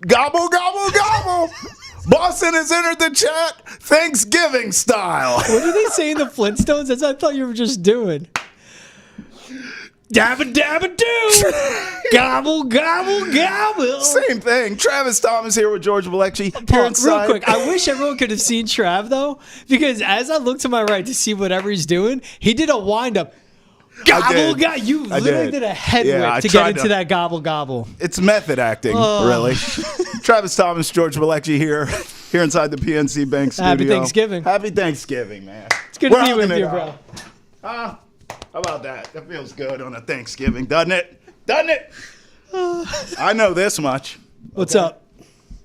Gobble, gobble, gobble. Boston has entered the chat Thanksgiving style. What did they say in the Flintstones? That's what I thought you were just doing. Dabba dabba do. Gobble, gobble, gobble. Same thing. Travis Thomas here with George Malecki. Real quick, I wish everyone could have seen Trav, though, because as I look to my right to see whatever he's doing, he did a wind-up. Gobble, gobble. You literally did a head whip to get into that gobble, gobble. It's method acting, really. Travis Thomas, George Malecki here inside the PNC Bank studio. Happy Thanksgiving. Happy Thanksgiving, man. It's good to be with you, bro. How about that? That feels good on a Thanksgiving, doesn't it? Doesn't it? I know this much. What's up?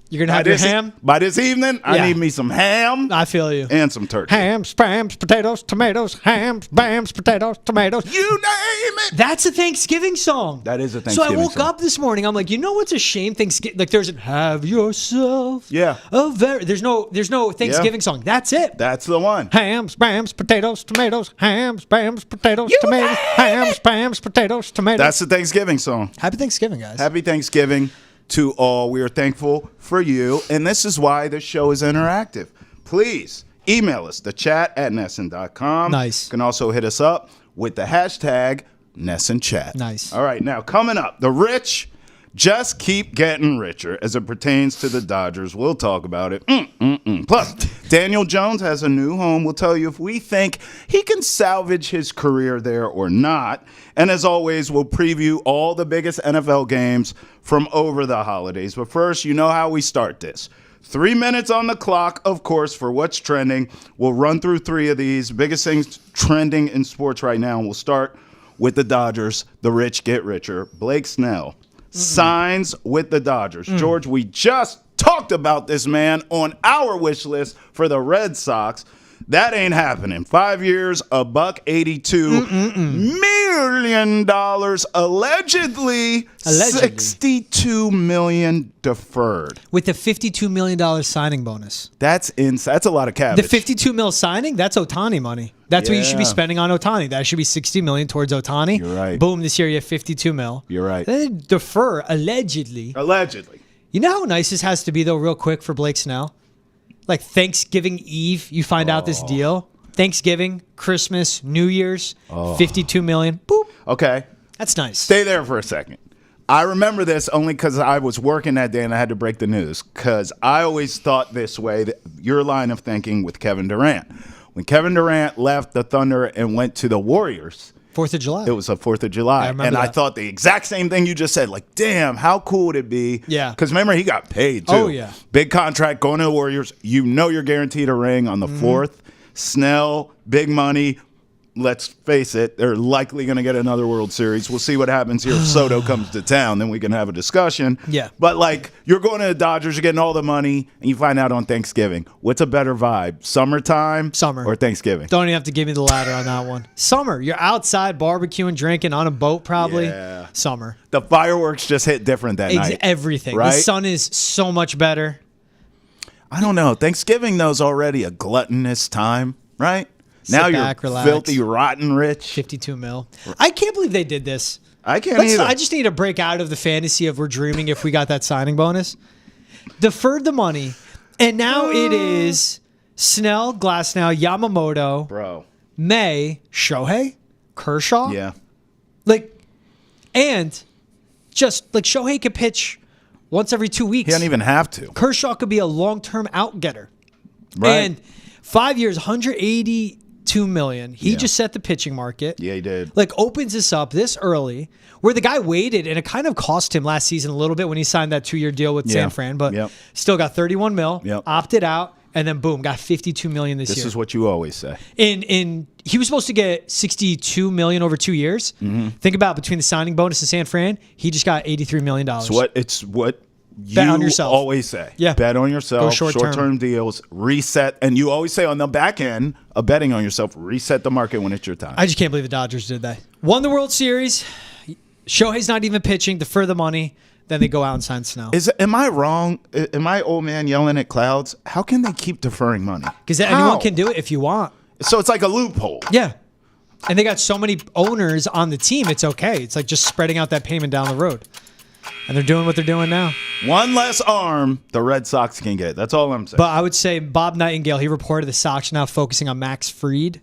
You're going to have your ham? By this evening, I need me some ham. I feel you. And some turkey. Hams, spams, potatoes, tomatoes, hams, bams, potatoes, tomatoes. You name it. That's a Thanksgiving song. That is a Thanksgiving song. So I woke up this morning. I'm like, you know what's a shame? Thanksgiving, like there's have yourself. Yeah. There's no Thanksgiving song. That's it. That's the one. Hams, bams, potatoes, tomatoes, hams, bams, potatoes, tomatoes, hams, bams, potatoes, tomatoes. That's the Thanksgiving song. Happy Thanksgiving, guys. Happy Thanksgiving to all. We are thankful for you, and this is why this show is interactive. Please email us, thechat@nesn.com. Nice. You can also hit us up with the hashtag NESNChat. Nice. All right, now coming up, the rich just keep getting richer as it pertains to the Dodgers. We'll talk about it. Plus, Daniel Jones has a new home. We'll tell you if we think he can salvage his career there or not. And as always, we'll preview all the biggest NFL games from over the holidays. But first, you know how we start this. 3 minutes on the clock, of course, for what's trending. We'll run through 3 of these biggest things trending in sports right now. And we'll start with the Dodgers. The rich get richer. Blake Snell signs with the Dodgers. George, we just talked about this man on our wish list for the Red Sox. That ain't happening. 5 years, $182 million, allegedly $62 million deferred. With a $52 million signing bonus. That's a lot of cabbage. The $52 million signing, that's Ohtani money. That's what you should be spending on Ohtani. That should be $60 million towards Ohtani. You're right. Boom, this year you have $52 million. You're right. Then they defer, allegedly. Allegedly. You know how nice this has to be, though, real quick for Blake Snell? Like Thanksgiving Eve, you find out this deal. Thanksgiving, Christmas, New Year's, $52 million. Boop. Okay. That's nice. Stay there for a second. I remember this only because I was working that day and I had to break the news because I always thought this way, that your line of thinking with Kevin Durant. When Kevin Durant left the Thunder and went to the Warriors, 4th of July. It was the 4th of July. I thought the exact same thing you just said. Like, damn, how cool would it be? Yeah. Because remember, he got paid, too. Oh, yeah. Big contract, going to the Warriors. You know you're guaranteed a ring on the 4th. Snell, big money. Let's face it, they're likely going to get another World Series. We'll see what happens here if Soto comes to town. Then we can have a discussion. Yeah. But, like, you're going to the Dodgers, you're getting all the money, and you find out on Thanksgiving. What's a better vibe, summertime or Thanksgiving? Don't even have to give me the ladder on that one. Summer. You're outside barbecuing, drinking, on a boat probably. Yeah. Summer. The fireworks just hit different that night. Everything. Right? The sun is so much better. I don't know. Thanksgiving, though, is already a gluttonous time, right? Now you're relax. Filthy, rotten rich. $52 million. I can't believe they did this. I can't either. I just need to break out of the fantasy of we're dreaming if we got that signing bonus. Deferred the money. And now it is Snell, Glasnow, Yamamoto, May, Shohei, Kershaw. Yeah. And just like Shohei could pitch once every 2 weeks. He doesn't even have to. Kershaw could be a long-term out-getter. Right. And 5 years, $182 million. He just set the pitching market. Yeah, he did. Opens this up this early, where the guy waited, and it kind of cost him last season a little bit when he signed that 2-year deal with San Fran, but still got $31 million, opted out, and then boom, got $52 million this year. This is what you always say. In he was supposed to get $62 million over 2 years. Think about between the signing bonus and San Fran, he just got $83 million. It's what you bet on yourself. Always say. Yeah. Bet on yourself. Go short-term deals. Reset. And you always say on the back end of betting on yourself, reset the market when it's your time. I just can't believe the Dodgers did that. Won the World Series. Shohei's not even pitching. Defer the money. Then they go out and sign Snell. Am I wrong? Am I old man yelling at clouds? How can they keep deferring money? Because anyone can do it if you want. So it's like a loophole. Yeah. And they got so many owners on the team, it's okay. It's like just spreading out that payment down the road. And they're doing what they're doing now. One less arm the Red Sox can get. That's all I'm saying. But I would say Bob Nightingale, he reported the Sox now focusing on Max Fried.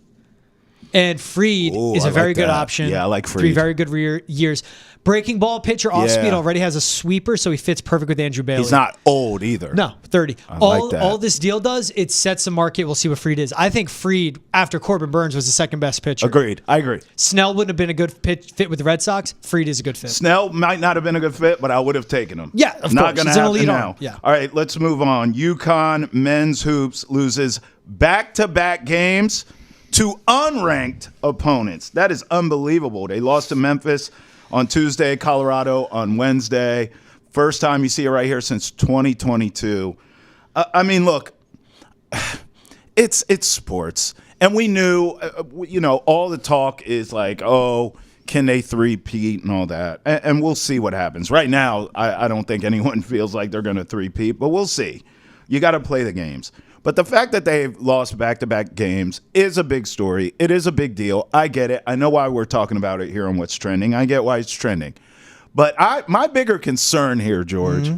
And Fried is a very good option. Yeah, I like Fried. 3 very good years. Breaking ball pitcher, off speed, already has a sweeper, so he fits perfect with Andrew Bailey. He's not old either. No, 30. I like that. All this deal does, it sets the market. We'll see what Fried is. I think Fried, after Corbin Burns, was the second best pitcher. Agreed. I agree. Snell wouldn't have been a good fit with the Red Sox. Fried is a good fit. Snell might not have been a good fit, but I would have taken him. Yeah, of not course. Gonna It's an happen elite now. arm. Yeah. All right, let's move on. UConn men's hoops loses back-to-back games to unranked opponents. That is unbelievable. They lost to Memphis on Tuesday, Colorado on Wednesday. First time you see it right here since 2022. I mean, look, it's sports. And we knew, all the talk is like, oh, can they three-peat and all that? And we'll see what happens. Right now, I don't think anyone feels like they're going to three-peat, but we'll see. You got to play the games. But the fact that they've lost back-to-back games is a big story. It is a big deal. I get it. I know why we're talking about it here on What's Trending. I get why it's trending. But my bigger concern here, George,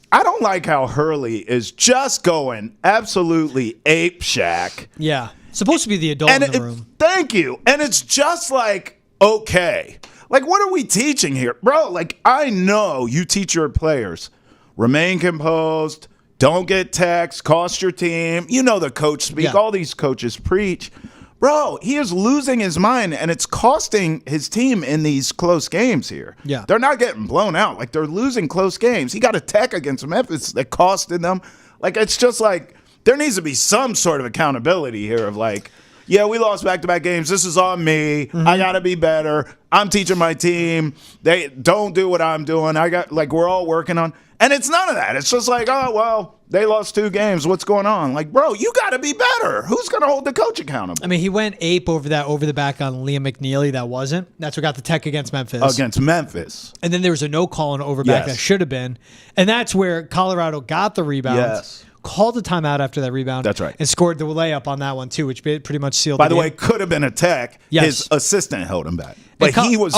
I don't like how Hurley is just going absolutely ape shack. Yeah. Supposed to be the adult in the room. Thank you. And it's just like, okay. Like, what are we teaching here? Bro, like, I know you teach your players, remain composed, don't get texts, cost your team. You know the coach speak. Yeah. All these coaches preach. Bro, he is losing his mind, and it's costing his team in these close games here. Yeah. They're not getting blown out. Like, they're losing close games. He got a tech against Memphis that costed them. Like, it's just like there needs to be some sort of accountability here of like, yeah, we lost back-to-back games. This is on me. I got to be better. I'm teaching my team. They don't do what I'm doing. We're all working on. And it's none of that. It's just like, oh, well, they lost 2 games. What's going on? Like, bro, you got to be better. Who's going to hold the coach accountable? I mean, he went ape over the back on Liam McNeely. That wasn't. That's what got the tech against Memphis. Against Memphis. And then there was a no call on over back that should have been. And that's where Colorado got the rebound. Yes. Called the timeout after that rebound. That's right. And scored the layup on that one, too, which pretty much sealed By the the game. way, could have been a tech. Yes. His assistant held him back. But And he was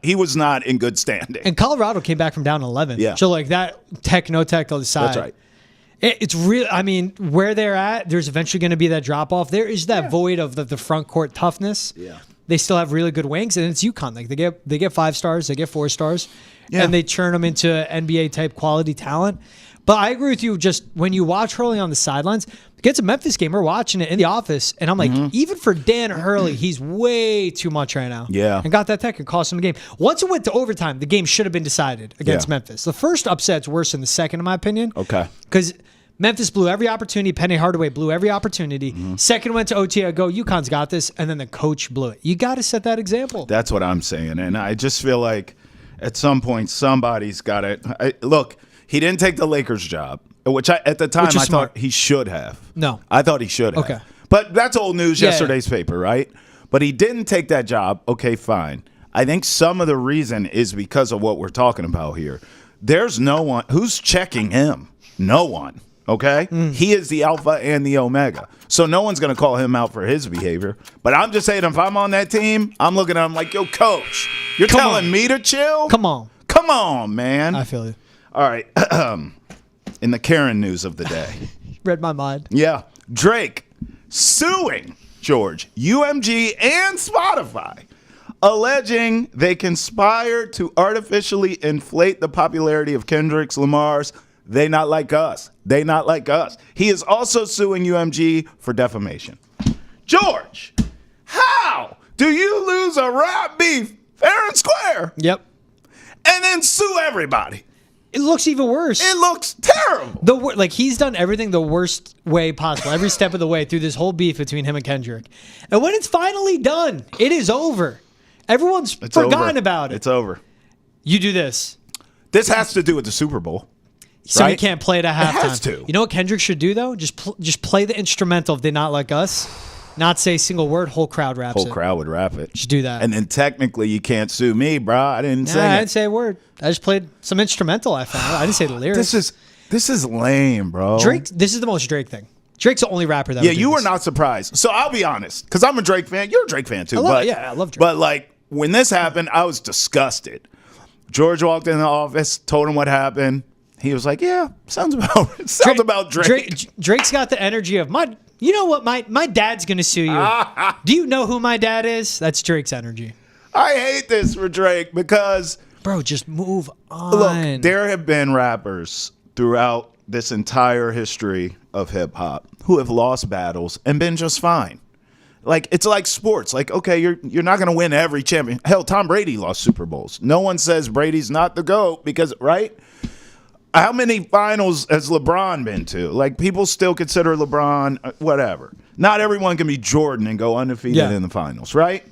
he was not in good standing. And Colorado came back from down 11. Yeah. So, like, that tech, no tech on the side. That's right. It's real. I mean, where they're at, there's eventually going to be that drop off. There is that void of the front court toughness. Yeah. They still have really good wings, and it's UConn. Like they get 5 stars, they get 4 stars, and they turn them into NBA type quality talent. But I agree with you. Just when you watch Hurley on the sidelines, against a Memphis game, we're watching it in the office, and I'm like, even for Dan Hurley, he's way too much right now. Yeah. And got that tech and cost him the game. Once it went to overtime, the game should have been decided against Memphis. The first upset's worse than the second, in my opinion. Okay. Because Memphis blew every opportunity. Penny Hardaway blew every opportunity. Second went to OT. I go, UConn's got this. And then the coach blew it. You got to set that example. That's what I'm saying. And I just feel like at some point somebody's got it. Look, he didn't take the Lakers job, which at the time I thought he should have. No. I thought he should have. Okay. But that's old news, yesterday's paper, right? But he didn't take that job. Okay, fine. I think some of the reason is because of what we're talking about here. There's no one who's checking him. No one. Okay? He is the alpha and the omega. So no one's going to call him out for his behavior. But I'm just saying, if I'm on that team, I'm looking at him like, yo, coach, you're telling me to chill? Come on. Come on, man. I feel you. All right. In the Karen news of the day. Read my mind. Yeah. Drake suing George, UMG, and Spotify, alleging they conspired to artificially inflate the popularity of Kendrick Lamar's They Not Like Us. They Not Like Us. He is also suing UMG for defamation. George, how do you lose a rap beef fair and square Yep. and then sue everybody? It looks even worse. It looks terrible. Like he's done everything the worst way possible, every step of the way through this whole beef between him and Kendrick. And when it's finally done, it is over. Everyone's forgotten about it. It's over. You do this. This has to do with the Super Bowl. So right? you can't play it at halftime. It has to. You know what Kendrick should do, though? Just play the instrumental if They Not Like Us. Not say a single word. Whole crowd raps it. Whole crowd would rap it. Just do that. And then technically you can't sue me, bro. I didn't sing it. I didn't say a word. I just played some instrumental I found. I didn't say the lyrics. This is lame, bro. Drake, this is the most Drake thing. Drake's the only rapper that Yeah, would do you were this. not surprised. So I'll be honest, because I'm a Drake fan. You're a Drake fan too. I love Drake. But like when this happened, I was disgusted. George walked in the office, told him what happened. He was like, "Yeah, sounds about Drake." Drake's got the energy of my. You know what? My dad's gonna sue you. Do you know who my dad is? That's Drake's energy. I hate this for Drake because, bro, just move on. Look, there have been rappers throughout this entire history of hip hop who have lost battles and been just fine. Like, it's like sports. Like, okay, you're not going to win every champion. Hell, Tom Brady lost Super Bowls. No one says Brady's not the GOAT because, right? How many finals has LeBron been to? Like, people still consider LeBron whatever. Not everyone can be Jordan and go undefeated in the finals, right?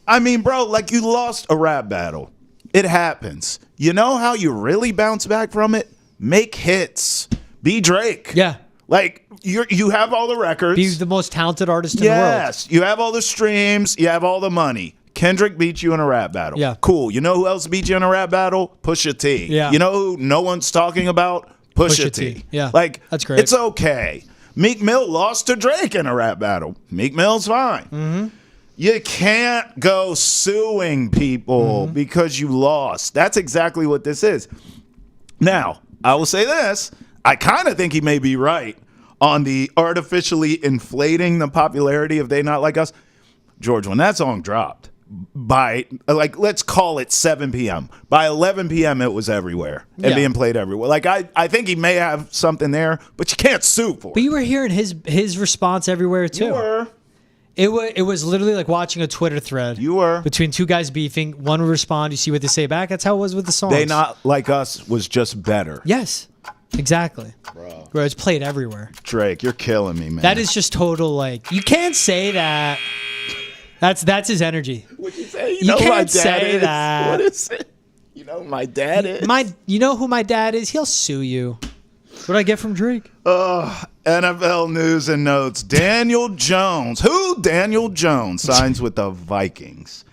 I mean, bro, like, you lost a rap battle. It happens. You know how you really bounce back from it? Make hits. Be Drake. Yeah. Like, you have all the records. Be the most talented artist in the world. Yes. You have all the streams. You have all the money. Kendrick beat you in a rap battle. Yeah. Cool. You know who else beat you in a rap battle? Pusha T. Yeah. You know who no one's talking about? Pusha T. Yeah. Like, that's great. It's okay. Meek Mill lost to Drake in a rap battle. Meek Mill's fine. Mm-hmm. You can't go suing people because you lost. That's exactly what this is. Now, I will say this. I kind of think he may be right on the artificially inflating the popularity of They Not Like Us. George, when that song dropped, by, like, let's call it 7 p.m. By 11 p.m., it was everywhere and being played everywhere. Like, I think he may have something there, but you can't sue for it. But you were hearing his response everywhere, too. You were. It was literally like watching a Twitter thread. You were. Between two guys beefing. One would respond. You see what they say back. That's how it was with the songs. They Not Like Us was just better. Yes. Exactly. Bro, it's played everywhere. Drake, you're killing me, man. That is just total, like, you can't say that. That's his energy. What'd you say? You can't say that. What is it? You know who my dad is? You know who my dad is? He'll sue you. What I get from Drake? NFL news and notes. Daniel Jones. Who? Daniel Jones signs with the Vikings.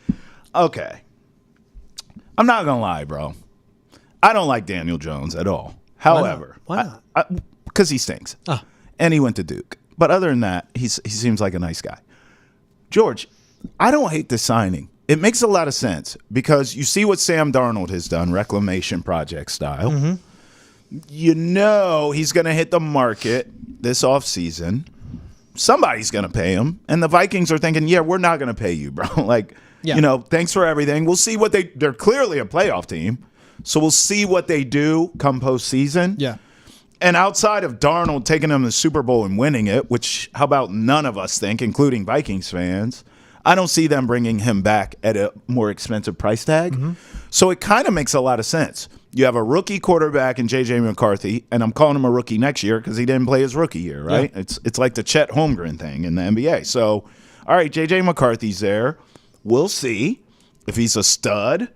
Okay. I'm not going to lie, bro. I don't like Daniel Jones at all. However. Why not? Because he stinks. And he went to Duke. But other than that, he seems like a nice guy. George, I don't hate this signing. It makes a lot of sense because you see what Sam Darnold has done, reclamation project style. Mm-hmm. You know he's going to hit the market this offseason. Somebody's going to pay him. And the Vikings are thinking, yeah, we're not going to pay you, bro. Like, you know, thanks for everything. We'll see what they're clearly a playoff team. So we'll see what they do come postseason. Yeah. And outside of Darnold taking them to the Super Bowl and winning it, which how about none of us think, including Vikings fans, I don't see them bringing him back at a more expensive price tag. Mm-hmm. So it kind of makes a lot of sense. You have a rookie quarterback in J.J. McCarthy, and I'm calling him a rookie next year because he didn't play his rookie year, right? Yeah. It's like the Chet Holmgren thing in the NBA. So, all right, J.J. McCarthy's there. We'll see if he's a stud.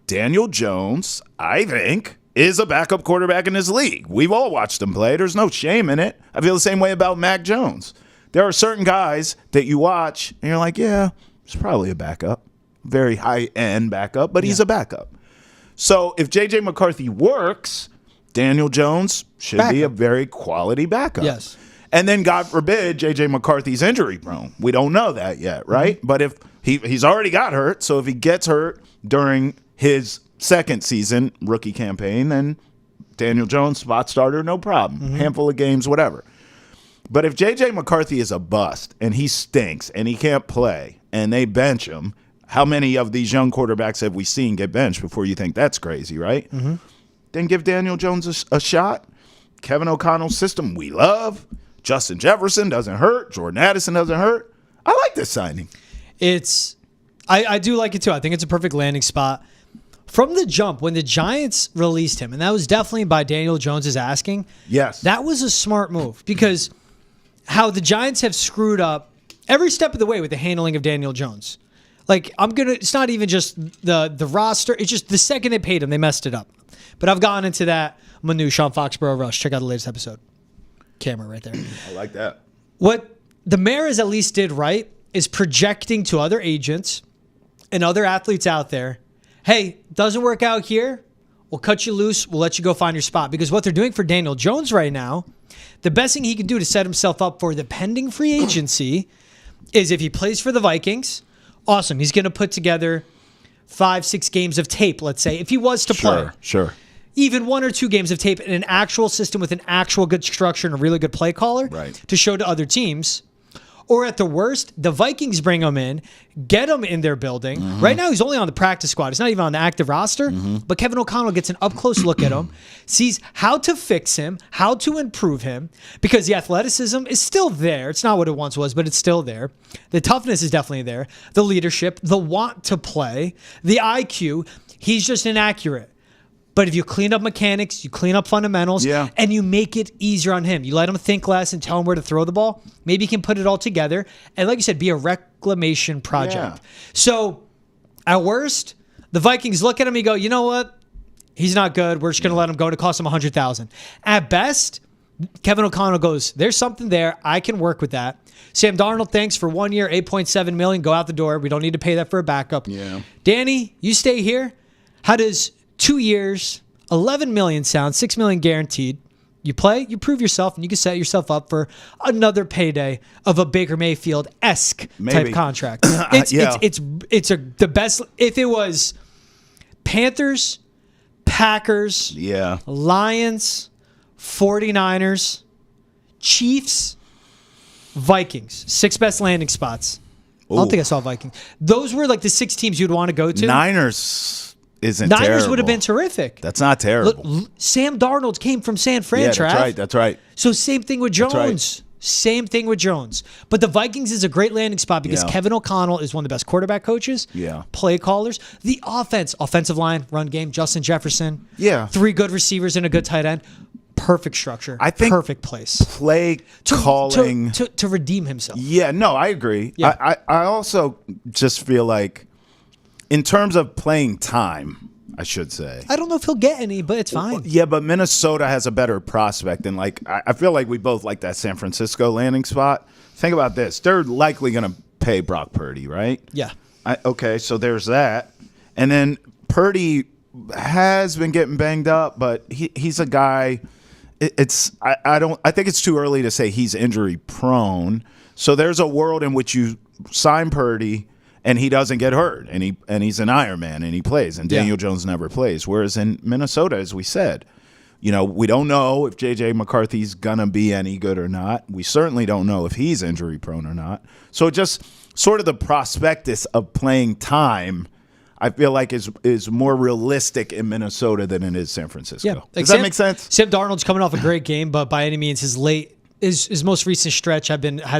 Daniel Jones, I think, is a backup quarterback in this league. We've all watched him play. There's no shame in it. I feel the same way about Mac Jones. There are certain guys that you watch, and you're like, yeah, he's probably a backup. Very high-end backup, but he's a backup. So if J.J. McCarthy works, Daniel Jones should be a very quality backup. Yes. And then, God forbid, J.J. McCarthy's injury prone. We don't know that yet, right? Mm-hmm. But if he's already got hurt, so if he gets hurt during his second season rookie campaign, then Daniel Jones, spot starter, no problem. Mm-hmm. Handful of games, whatever. But if J.J. McCarthy is a bust and he stinks and he can't play and they bench him, how many of these young quarterbacks have we seen get benched before you think that's crazy, right? Mm-hmm. Then give Daniel Jones a shot. Kevin O'Connell's system we love. Justin Jefferson doesn't hurt. Jordan Addison doesn't hurt. I like this signing. I do like it too. I think it's a perfect landing spot. From the jump, when the Giants released him, and that was definitely by Daniel Jones's asking, yes, that was a smart move because how the Giants have screwed up every step of the way with the handling of Daniel Jones. Like, it's not even just the roster. It's just the second they paid him, they messed it up. But I've gone into that. I'm a new Sean Foxborough Rush. Check out the latest episode. Camera right there. I like that. What the Maras at least did right is projecting to other agents and other athletes out there, hey, doesn't work out here, we'll cut you loose, we'll let you go find your spot. Because what they're doing for Daniel Jones right now, the best thing he can do to set himself up for the pending free agency is if he plays for the Vikings, awesome. He's going to put together 5-6 games of tape, let's say, if he was to play. Sure. Even 1 or 2 games of tape in an actual system with an actual good structure and a really good play caller to show to other teams. Or at the worst, the Vikings bring him in, get him in their building. Mm-hmm. Right now, he's only on the practice squad. He's not even on the active roster. Mm-hmm. But Kevin O'Connell gets an up-close look at him, sees how to fix him, how to improve him, because the athleticism is still there. It's not what it once was, but it's still there. The toughness is definitely there. The leadership, the want to play, the IQ. He's just inaccurate. But if you clean up mechanics, you clean up fundamentals, and you make it easier on him, you let him think less and tell him where to throw the ball, maybe he can put it all together. And like you said, be a reclamation project. Yeah. So at worst, the Vikings look at him and go, you know what? He's not good. We're just going to let him go to cost him $100,000. At best, Kevin O'Connell goes, there's something there. I can work with that. Sam Darnold, thanks for 1 year, $8.7 million. Go out the door. We don't need to pay that for a backup. Yeah. Danny, you stay here. How does 2 years, $11 million sound, $6 million guaranteed? You play, you prove yourself, and you can set yourself up for another payday of a Baker Mayfield-esque type contract. It's the best. If it was Panthers, Packers, Lions, 49ers, Chiefs, Vikings, 6 best landing spots. Ooh. I don't think I saw Vikings. Those were like the 6 teams you'd want to go to. Niners isn't Niners terrible. Would have been terrific. That's not terrible. Look, Sam Darnold came from San Fran, That's right. So same thing with Jones. Same thing with Jones. But the Vikings is a great landing spot because Kevin O'Connell is one of the best quarterback coaches, play callers. The offensive line, run game, Justin Jefferson. 3 good receivers and a good tight end. Perfect structure. I think perfect place. Play calling. To redeem himself. Yeah, no, I agree. Yeah. I also just feel like in terms of playing time, I should say. I don't know if he'll get any, but it's fine. Yeah, but Minnesota has a better prospect. And I feel like we both like that San Francisco landing spot. Think about this. They're likely going to pay Brock Purdy, right? Yeah. Okay, so there's that. And then Purdy has been getting banged up, but he's a guy. I think it's too early to say he's injury prone. So there's a world in which you sign Purdy and he doesn't get hurt, and he's an Iron Man, and he plays, and Daniel Jones never plays. Whereas in Minnesota, as we said, we don't know if J.J. McCarthy's going to be any good or not. We certainly don't know if he's injury prone or not. So just sort of the prospectus of playing time, I feel like is more realistic in Minnesota than it is San Francisco. Yeah. Does that make sense? Sam Darnold's coming off a great game, but by any means, his most recent stretch has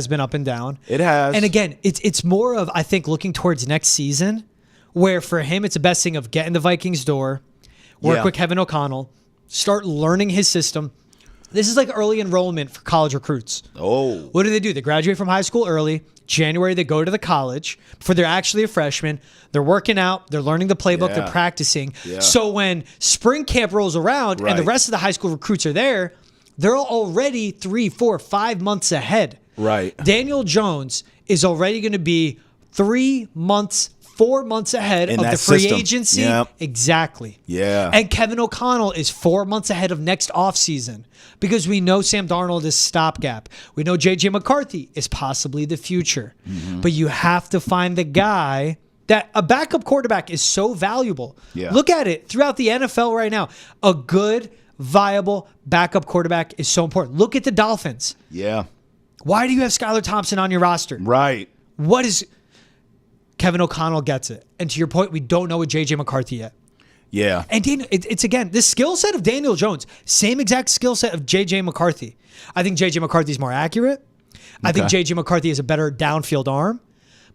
been up and down. It has. And again, it's more of, I think, looking towards next season, where for him it's the best thing of getting the Vikings door, work with Kevin O'Connell, start learning his system. This is like early enrollment for college recruits. Oh. What do? They graduate from high school early. January, they go to the college before they're actually a freshman. They're working out. They're learning the playbook. They're practicing. Yeah. So when spring camp rolls around and the rest of the high school recruits are there, they're already 3, 4, 5 months ahead. Right. Daniel Jones is already going to be 3 months, 4 months ahead of the free agency. Yep. Exactly. Yeah. And Kevin O'Connell is 4 months ahead of next offseason because we know Sam Darnold is stopgap. We know J.J. McCarthy is possibly the future. Mm-hmm. But you have to find the guy that a backup quarterback is so valuable. Yeah. Look at it throughout the NFL right now. A good, viable backup quarterback is so important. Look at the Dolphins. Yeah. Why do you have Skylar Thompson on your roster? Right. What is Kevin O'Connell gets it. And to your point, we don't know with J.J. McCarthy yet. Yeah. And it's again, the skill set of Daniel Jones, same exact skill set of J.J. McCarthy. I think J.J. McCarthy is more accurate. I think J.J. McCarthy has a better downfield arm.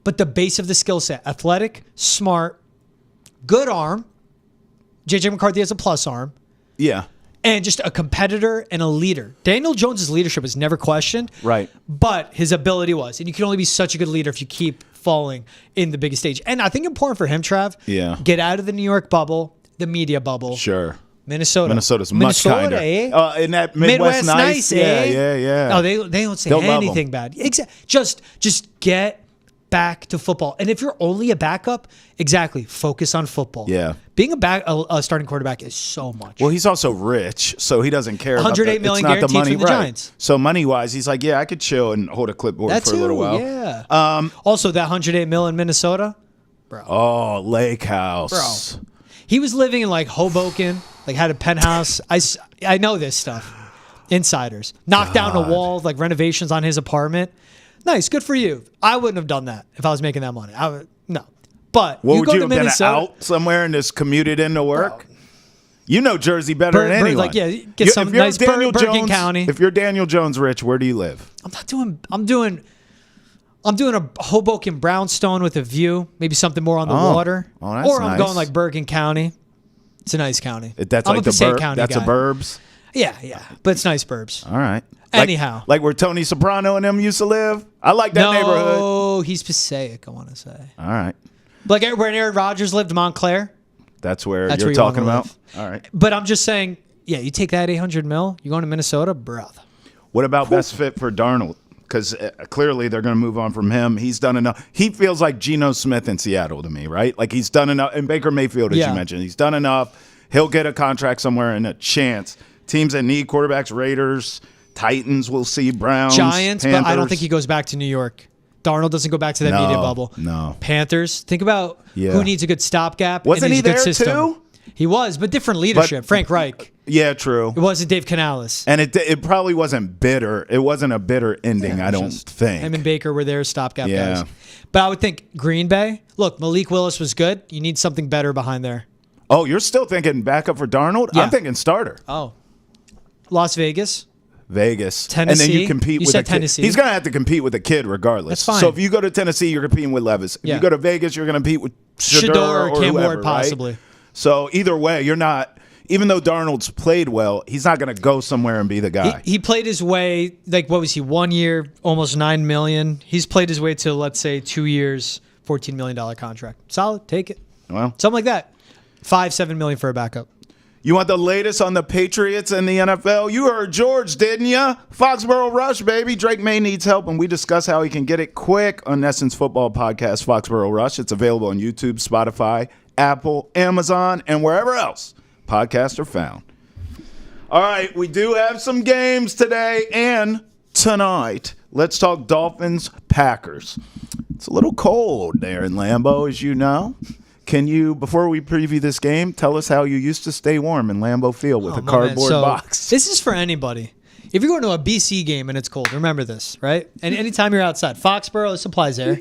But the base of the skill set, athletic, smart, good arm. J.J. McCarthy has a plus arm. Yeah. And just a competitor and a leader. Daniel Jones' leadership is never questioned. Right. But his ability was. And you can only be such a good leader if you keep falling in the biggest stage. And I think important for him, Trav, get out of the New York bubble, the media bubble. Sure. Minnesota's much kinder. Eh? In that Midwest nice. Eh? Yeah. No, they don't say anything bad. Just get back to football. And if you're only a backup, focus on football. Yeah. Being a starting quarterback is so much. Well, he's also rich, so he doesn't care about $108 million guaranteed the money. from the Giants. So money-wise, he's like, I could chill and hold a clipboard for a little while. Yeah. Also, that $108 million in Minnesota, Bro. Oh, lake house. Bro. He was living in like Hoboken, like had a penthouse. I know this stuff. Insiders. Knocked down a wall, like renovations on his apartment. Nice, good for you. I wouldn't have done that if I was making that money. No. But What you would go you to have been Minnesota, out somewhere and just commuted into work? Bro. You know Jersey better than anyone. Like, yeah, get some nice Bergen County. If you're Daniel Jones rich, where do you live? I'm doing a Hoboken brownstone with a view, maybe something more on the water. Oh, that's or I'm nice. going like Bergen County. It's a nice county. That's I'm like a Passaic County that's guy. a burbs. Yeah, but it's nice burbs. All right. Anyhow, like where Tony Soprano and them used to live. I like that neighborhood. No, he's Passaic, I want to say. All right. Like where Aaron Rodgers lived, Montclair. That's where you're talking about. Live. All right. But I'm just saying, yeah, you take that $800 million, you're going to Minnesota, brother. What about best fit for Darnold? Because clearly they're going to move on from him. He's done enough. He feels like Geno Smith in Seattle to me, right? Like he's done enough. And Baker Mayfield, as you mentioned, he's done enough. He'll get a contract somewhere and a chance. Teams that need quarterbacks, Raiders, Titans, we'll see, Browns, Giants, Panthers. but I don't think he goes back to New York. Darnold doesn't go back to that media bubble. No. Panthers, think about who needs a good stopgap. Wasn't and he a good there system. too? He was, but different leadership. Frank Reich. Yeah, true. It wasn't Dave Canales. And it probably wasn't bitter. It wasn't a bitter ending, I don't think. Him and Baker were there stopgap guys. But I would think Green Bay. Look, Malik Willis was good. You need something better behind there. Oh, you're still thinking backup for Darnold? Yeah. I'm thinking starter. Oh. Las Vegas. Tennessee. And then you compete with a Tennessee. kid. He's going to have to compete with a kid regardless. That's fine. So if you go to Tennessee, you're competing with Levis. If you go to Vegas, you're going to compete with Shador or Cam whoever, Ward, possibly. Right? So either way, you're not, even though Darnold's played well, he's not going to go somewhere and be the guy. He played his way, like, what was he, 1 year, almost $9 million. He's played his way to, let's say, 2 years, $14 million contract. Solid, take it. Well, something like that. $5-7 million for a backup. You want the latest on the Patriots and the NFL? You heard George, didn't you? Foxborough Rush, baby. Drake May needs help, and we discuss how he can get it quick on NESN's football podcast, Foxborough Rush. It's available on YouTube, Spotify, Apple, Amazon, and wherever else podcasts are found. All right, we do have some games today and tonight. Let's talk Dolphins, Packers. It's a little cold there in Lambeau, as you know. Can you, before we preview this game, tell us how you used to stay warm in Lambeau Field with a cardboard box? This is for anybody. If you're going to a BC game and it's cold, remember this, right? And anytime you're outside, Foxborough, this applies there.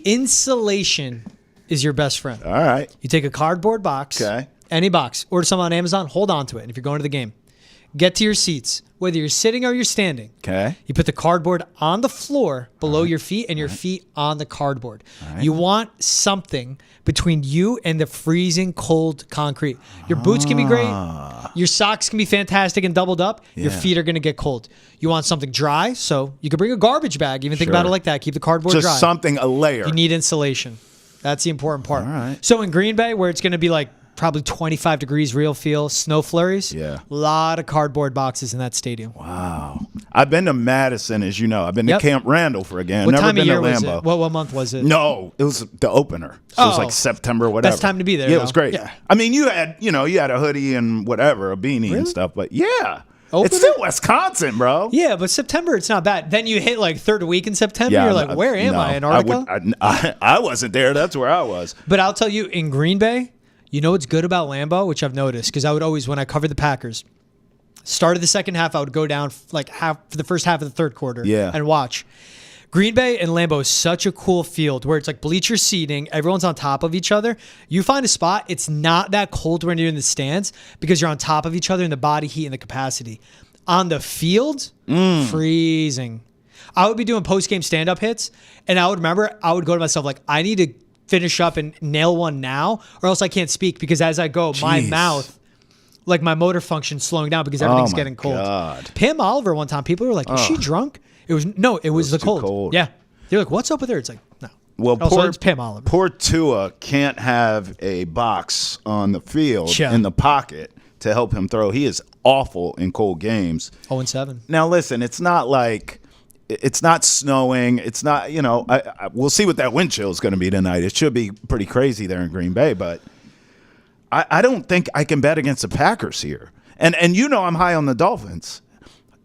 Insulation is your best friend. All right. You take a cardboard box, any box, order some on Amazon, hold on to it. And if you're going to the game, get to your seats, whether you're sitting or you're standing. Okay. You put the cardboard on the floor below your feet and your feet on the cardboard. You want something between you and the freezing cold concrete. Your boots can be great. Your socks can be fantastic and doubled up. Your feet are going to get cold. You want something dry, so you can bring a garbage bag. Even think about it like that. Keep the cardboard dry. Just something, a layer. You need insulation. That's the important part. All right. So in Green Bay, where it's going to be like probably 25 degrees real feel, snow flurries. Yeah. A lot of cardboard boxes in that stadium. Wow. I've been to Madison, as you know. I've been to Camp Randall for a game. What Never time been of year to was Lambeau. it? What month was it? No, it was the opener. So it was like September, whatever. Best time to be there. Yeah, it was great. Yeah. I mean, you had a hoodie and whatever, a beanie and stuff, but yeah. Opener? It's still Wisconsin, bro. Yeah, but September, it's not bad. Then you hit like third week in September. You're like, where am I? Antarctica? I wasn't there. That's where I was. But I'll tell you, in Green Bay, you know what's good about Lambeau, which I've noticed, because I would always, when I covered the Packers, start of the second half, I would go down like for the first half of the third quarter and watch. Green Bay and Lambeau is such a cool field where it's like bleacher seating. Everyone's on top of each other. You find a spot, it's not that cold when you're in the stands because you're on top of each other in the body heat and the capacity. On the field, freezing. I would be doing post-game stand-up hits, and I would go to myself like, I need to finish up and nail one now, or else I can't speak because as I go, my mouth, like my motor function slowing down because everything's getting cold. God. Pam Oliver one time, people were like, is she drunk? It was the cold. Cold. Yeah. They're like, what's up with her? It's like, no. Well, it's Pam Oliver. Poor Tua can't have a box on the field in the pocket to help him throw. He is awful in cold games. 0-7. Now, listen, it's not like it's not snowing. It's not, we'll see what that wind chill is going to be tonight. It should be pretty crazy there in Green Bay, but I don't think I can bet against the Packers here. And I'm high on the Dolphins.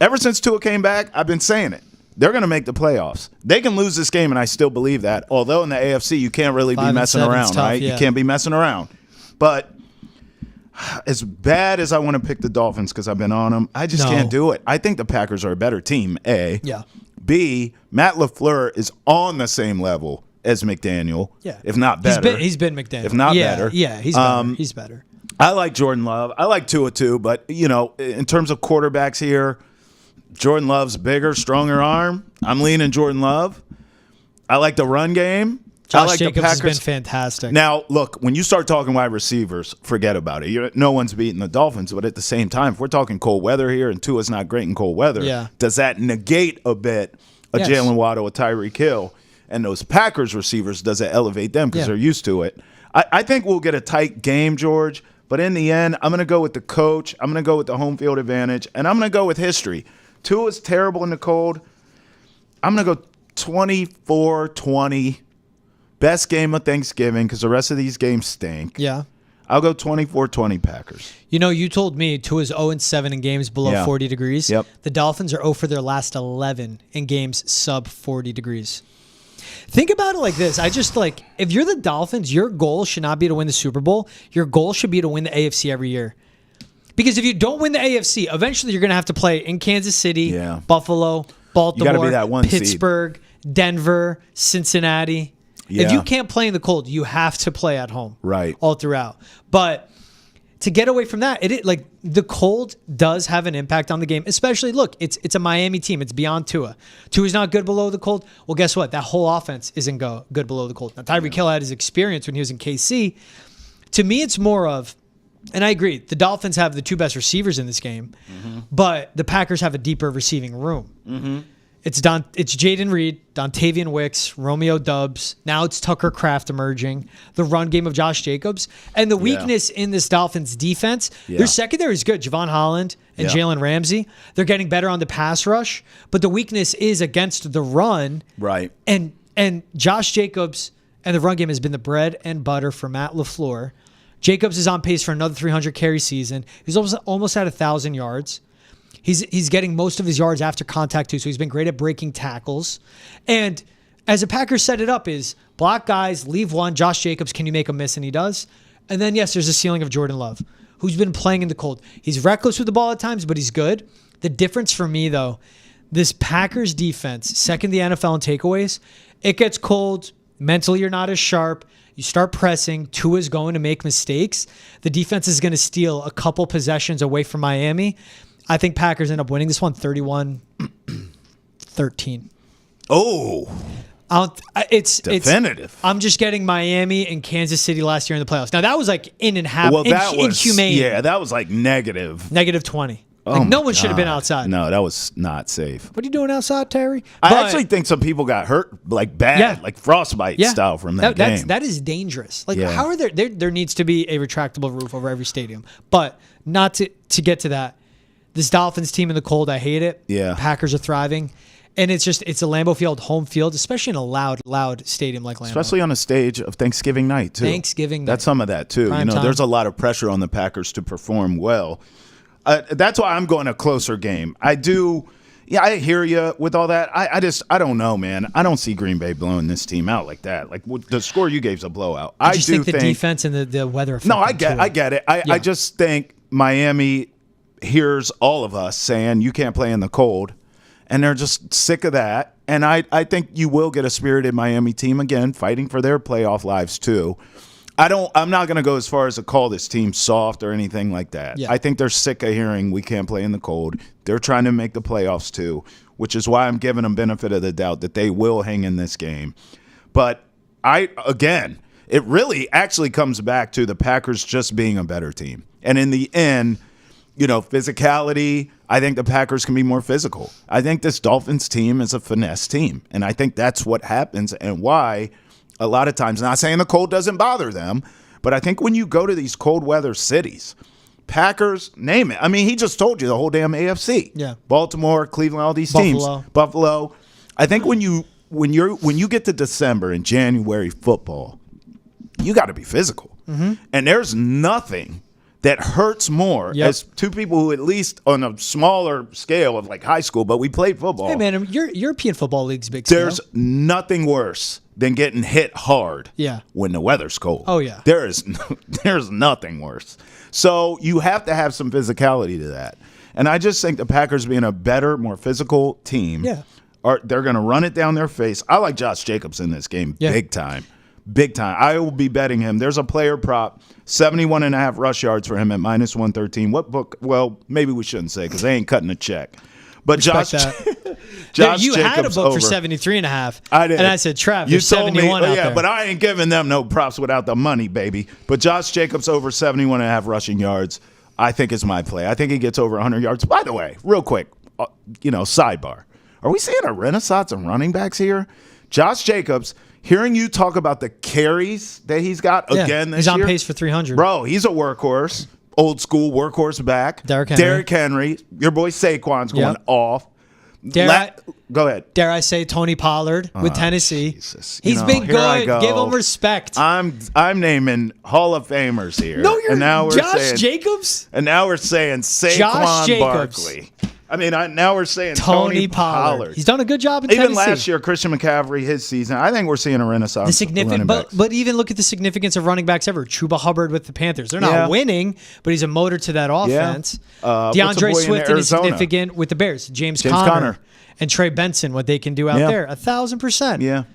Ever since Tua came back, I've been saying it. They're going to make the playoffs. They can lose this game, and I still believe that. Although in the AFC, you can't really be messing around, tough, right? Yeah. You can't be messing around. But as bad as I want to pick the Dolphins because I've been on them, I just can't do it. I think the Packers are a better team, A. Yeah. B, Matt LaFleur is on the same level as McDaniel, if not better. He's been McDaniel. If not better. Yeah, he's better. He's better. I like Jordan Love. I like Tua too, but, in terms of quarterbacks here, Jordan Love's bigger, stronger arm. I'm leaning Jordan Love. I like the run game. Josh Jacobs has been fantastic. Now, look, when you start talking wide receivers, forget about it. No one's beating the Dolphins, but at the same time, if we're talking cold weather here and Tua's not great in cold weather, does that negate a bit Jalen Waddle, a Tyreek Hill, and those Packers receivers? Does it elevate them because they're used to it? I think we'll get a tight game, George, but in the end, I'm going to go with the coach. I'm going to go with the home field advantage, and I'm going to go with history. Tua's terrible in the cold. I'm going to go 24-20. Best game of Thanksgiving because the rest of these games stink. Yeah. I'll go 24-20 Packers. You told me Tua's 0-7 in games below 40 degrees. Yep. The Dolphins are 0 for their last 11 in games sub 40 degrees. Think about it like this. If you're the Dolphins, your goal should not be to win the Super Bowl. Your goal should be to win the AFC every year. Because if you don't win the AFC, eventually you're going to have to play in Kansas City, Buffalo, Baltimore, you gotta be that one Pittsburgh, seed. Denver, Cincinnati. Yeah. If you can't play in the cold, you have to play at home. Right. All throughout. But to get away from that, the cold does have an impact on the game. Especially, look, it's a Miami team. It's beyond Tua. Tua's not good below the cold. Well, guess what? That whole offense isn't good below the cold. Now, Tyreek Hill had his experience when he was in KC. To me, it's more of, and I agree, the Dolphins have the two best receivers in this game, but the Packers have a deeper receiving room. Mm-hmm. It's Jaden Reed, Dontavian Wicks, Romeo Doubs. Now it's Tucker Kraft emerging. The run game of Josh Jacobs. And the weakness in this Dolphins defense, their secondary is good. Javon Holland and Jalen Ramsey. They're getting better on the pass rush. But the weakness is against the run. Right. And Josh Jacobs and the run game has been the bread and butter for Matt LaFleur. Jacobs is on pace for another 300 carry season. He's almost at 1,000 yards. He's getting most of his yards after contact too, so he's been great at breaking tackles. And as the Packers set it up is block guys, leave one. Josh Jacobs, can you make a miss? And he does. And then, yes, there's a ceiling of Jordan Love, who's been playing in the cold. He's reckless with the ball at times, but he's good. The difference for me, though, this Packers defense, second the NFL in takeaways, it gets cold. Mentally, you're not as sharp. You start pressing. Tua's going to make mistakes. The defense is going to steal a couple possessions away from Miami. I think Packers end up winning this one 31-13. Oh. It's definitive. I'm just getting Miami and Kansas City last year in the playoffs. Now, that was like inhumane. Yeah, that was like negative. Negative 20. No one should have been outside. No, that was not safe. What are you doing outside, Terry? I actually think some people got hurt like bad, like frostbite style from that game. That is dangerous. How are there needs to be a retractable roof over every stadium. But not to get to that. This Dolphins team in the cold, I hate it. Yeah. Packers are thriving. And it's a Lambeau Field home field, especially in a loud stadium like Lambeau. Especially on a stage of Thanksgiving night, too. That's some of that, too. Prime time. There's a lot of pressure on the Packers to perform well. That's why I'm going a closer game. I hear you with all that. I don't know, man. I don't see Green Bay blowing this team out like that. Like the score you gave is a blowout. I just think the defense and the weather. No, I get it. I just think Miami hears all of us saying you can't play in the cold, and they're just sick of that. And I think you will get a spirited Miami team again, fighting for their playoff lives too. I'm not going to go as far as to call this team soft or anything like that. Yeah. I think they're sick of hearing we can't play in the cold. They're trying to make the playoffs too, which is why I'm giving them benefit of the doubt that they will hang in this game. But it really actually comes back to the Packers just being a better team. And in the end, physicality, I think the Packers can be more physical. I think this Dolphins team is a finesse team. And I think that's what happens and why a lot of times, not saying the cold doesn't bother them, but I think when you go to these cold weather cities, Packers, name it. I mean, he just told you the whole damn AFC. Yeah. Baltimore, Cleveland, all these teams. Buffalo. I think when you get to December and January football, you got to be physical. Mm-hmm. And there's nothing that hurts more Yep. as two people who, at least on a smaller scale of like high school, but we played football. Hey, man, European football league's big There's scale. nothing worse than getting hit hard when the weather's cold. Oh, yeah. There's nothing worse. So you have to have some physicality to that. And I just think the Packers being a better, more physical team, they're going to run it down their face. I like Josh Jacobs in this game big time. Big time. I will be betting him. There's a player prop, 71.5 rush yards for him at -113. What book? Well, maybe we shouldn't say because they ain't cutting a check. But Josh you had a book over. for 73.5. I did. And I said, Trav, you there's 71 out there. But I ain't giving them no props without the money, baby. But Josh Jacobs over 71.5 rushing yards, I think is my play. I think he gets over 100 yards. By the way, real quick, sidebar. Are we seeing a renaissance in running backs here? Josh Jacobs, hearing you talk about the carries that he's got again this year. He's on pace for 300. Bro, he's a workhorse. Old school workhorse back. Derrick Henry. Your boy Saquon's going off. Go ahead. Dare I say Tony Pollard with Tennessee? Jesus. He's been good. Give him respect. I'm naming Hall of Famers here. No, you're Josh Jacobs? And now we're saying Saquon Barkley. I mean, now we're saying Tony Pollard. He's done a good job in Tennessee. Even last year, Christian McCaffrey, his season, I think we're seeing a renaissance. But even look at the significance of running backs ever. Chuba Hubbard with the Panthers. They're not winning, but he's a motor to that offense. DeAndre Swift is significant with the Bears. James Conner. And Trey Benson, what they can do out there. 1,000%. Yeah.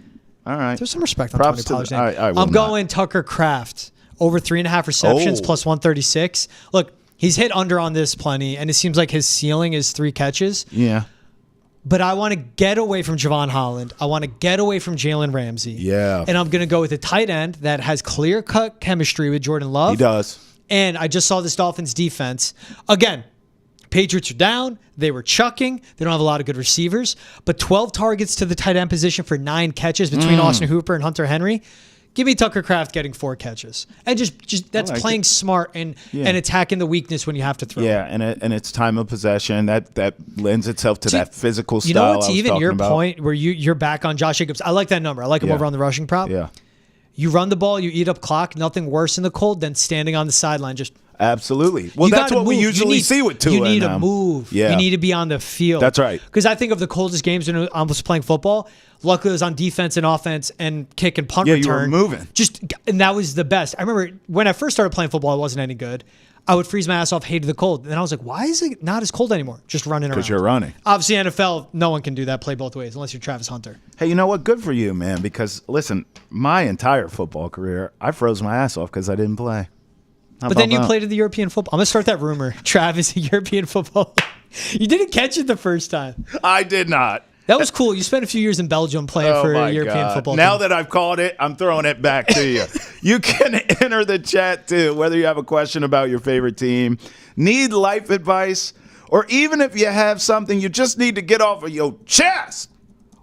All right. There's some respect on Props Tony Pollard's name. I'm going Tucker Kraft. Over 3.5 receptions plus 136. Look, he's hit under on this plenty, and it seems like his ceiling is 3 catches. Yeah. But I want to get away from Javon Holland. I want to get away from Jalen Ramsey. Yeah. And I'm going to go with a tight end that has clear-cut chemistry with Jordan Love. He does. And I just saw this Dolphins defense. Again, Patriots are down. They were chucking. They don't have a lot of good receivers. But 12 targets to the tight end position for 9 catches between Austin Hooper and Hunter Henry. Give me Tucker Kraft getting 4 catches. And just that's playing smart and attacking the weakness when you have to throw. Yeah, and it's time of possession. That lends itself to that physical style. You know what's even your point where you're back on Josh Jacobs? I like that number. I like him over on the rushing prop. Yeah. You run the ball, you eat up clock. Nothing worse in the cold than standing on the sideline just. Absolutely. Well, that's what we usually see with Tua. You need to move. Yeah. You need to be on the field. That's right. Because I think of the coldest games when I was playing football. Luckily, it was on defense and offense and kick and punt return. You were moving. And that was the best. I remember when I first started playing football, it wasn't any good. I would freeze my ass off, hated the cold. And I was like, why is it not as cold anymore? Just running around. Because you're running. Obviously, NFL, no one can do that, play both ways, unless you're Travis Hunter. Hey, you know what? Good for you, man. Because, listen, my entire football career, I froze my ass off because I didn't play. But then you played in the European football. I'm going to start that rumor. Travis, a European football. You didn't catch it the first time. I did not. That was cool. You spent a few years in Belgium playing for a European football team. Now that I've called it, I'm throwing it back to you. You can enter the chat, too, whether you have a question about your favorite team, need life advice, or even if you have something you just need to get off of your chest.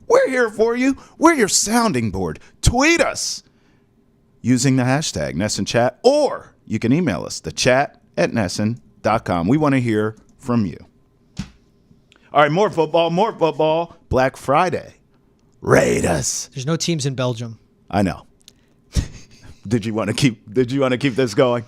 We're here for you. We're your sounding board. Tweet us using the hashtag NESNChat, or you can email us, thechat@nesn.com. We want to hear from you. All right, more football. Black Friday. Raid us. There's no teams in Belgium. I know. Did you want to keep this going?